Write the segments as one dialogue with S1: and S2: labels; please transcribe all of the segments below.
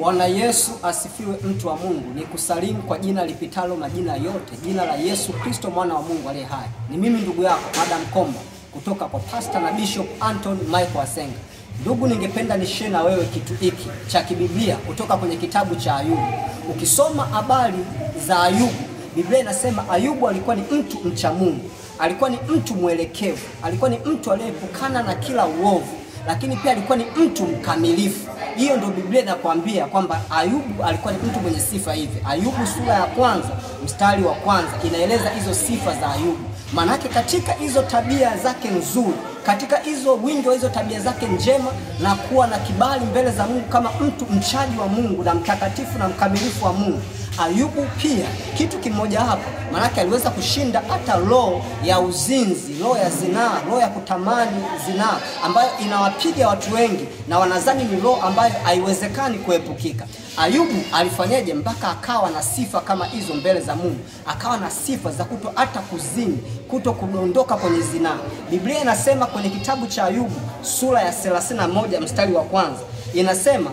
S1: Bwana Yesu asifiwe, mtu wa Mungu. Ni kusalimu kwa jina lipitalo majina yote, jina la Yesu Kristo mwana wa Mungu aliye hai. Ni mimi ndugu yako Madam Komba kutoka kwa Pastor na Bishop Anton Michael Asenga. Ndugu, ningependa nishare na wewe kitu hiki cha kibiblia kutoka kwenye kitabu cha Ayubu. Ukisoma habari za Ayubu, Biblia inasema Ayubu alikuwa ni mtu mcha Mungu, alikuwa ni mtu mwelekevu, alikuwa ni mtu aliyeepukana na kila uovu, lakini pia alikuwa ni mtu mkamilifu. Hiyo ndio Biblia inakwambia kwamba Ayubu alikuwa ni mtu mwenye sifa hivi. Ayubu sura ya kwanza mstari wa kwanza inaeleza hizo sifa za Ayubu. Manake katika hizo tabia zake nzuri, katika hizo wingi wa hizo tabia zake njema na kuwa na kibali mbele za Mungu kama mtu mchaji wa Mungu na mtakatifu na mkamilifu wa Mungu, Ayubu pia kitu kimoja hapa, manake aliweza kushinda hata roho ya uzinzi, roho ya zinaa, roho ya kutamani zinaa ambayo inawapiga watu wengi na wanadhani ni roho ambayo haiwezekani kuepukika. Ayubu alifanyaje mpaka akawa na sifa kama hizo mbele za Mungu? Akawa na sifa za kuto hata kuzini, kuto kudondoka kwenye zinaa. Biblia inasema kwenye kitabu cha Ayubu sura ya 31 mstari wa kwanza, inasema,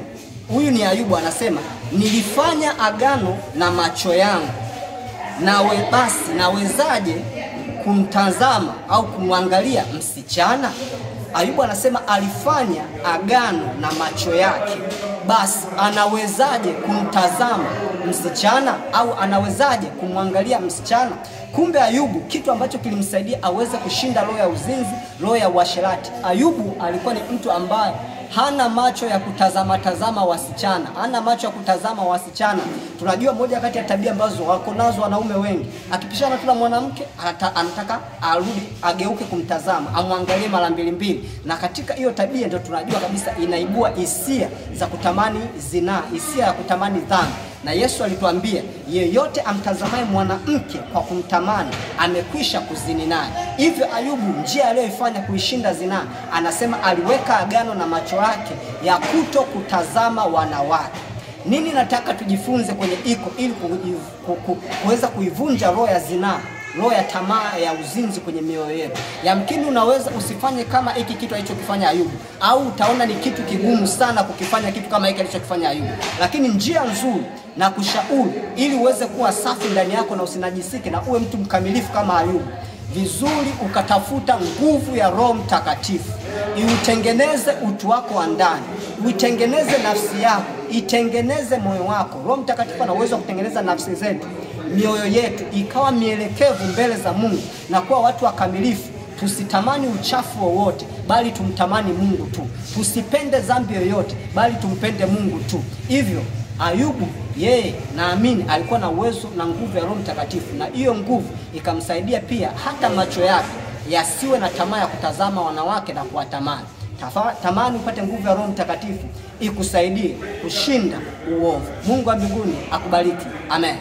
S1: huyu ni Ayubu anasema, nilifanya agano na macho yangu, nawe basi nawezaje kumtazama au kumwangalia msichana? Ayubu anasema alifanya agano na macho yake, basi anawezaje kumtazama msichana au anawezaje kumwangalia msichana? Kumbe Ayubu kitu ambacho kilimsaidia aweze kushinda roho ya uzinzi, roho ya uasherati, Ayubu alikuwa ni mtu ambaye hana macho ya kutazama wasichana, hana macho ya kutazama wasichana. Tunajua moja kati ya tabia ambazo wako nazo wanaume wengi, akipishana tu na mwanamke anataka arudi ageuke kumtazama, amwangalie mara mbili, na katika hiyo tabia ndio tunajua kabisa inaibua hisia za kutamani zinaa, hisia ya kutamani dhambi. Na Yesu alituambia yeyote amtazamaye mwanamke kwa kumtamani amekwisha kuzini naye. Hivyo Ayubu njia aliyoifanya kuishinda zinaa, anasema aliweka agano na macho yake ya kuto kutazama wanawake. Nini nataka tujifunze kwenye iko ili kuweza kuivunja roho ya zinaa, roho ya tamaa ya uzinzi kwenye mioyo yetu? Yamkini unaweza usifanye kama hiki kitu alichokifanya Ayubu, au utaona ni kitu kigumu sana kukifanya kitu kama hiki alichokifanya Ayubu. Lakini njia nzuri na kushauri ili uweze kuwa safi ndani yako na usinajisike na uwe mtu mkamilifu kama Ayubu, vizuri ukatafuta nguvu ya Roho Mtakatifu, iutengeneze utu wako wa ndani, uitengeneze nafsi yako, itengeneze moyo wako. Roho Mtakatifu ana uwezo wa kutengeneza nafsi zetu, mioyo yetu ikawa mielekevu mbele za Mungu na kuwa watu wakamilifu. Tusitamani uchafu wowote, bali tumtamani Mungu tu. Tusipende dhambi yoyote, bali tumpende Mungu tu. Hivyo Ayubu yeye naamini alikuwa na uwezo na nguvu ya Roho Mtakatifu, na hiyo nguvu ikamsaidia pia hata macho yake yasiwe na tamaa ya kutazama wanawake na kuwatamani. Tamani upate nguvu ya Roho Mtakatifu ikusaidie kushinda uovu. Mungu wa mbinguni akubariki. Amen.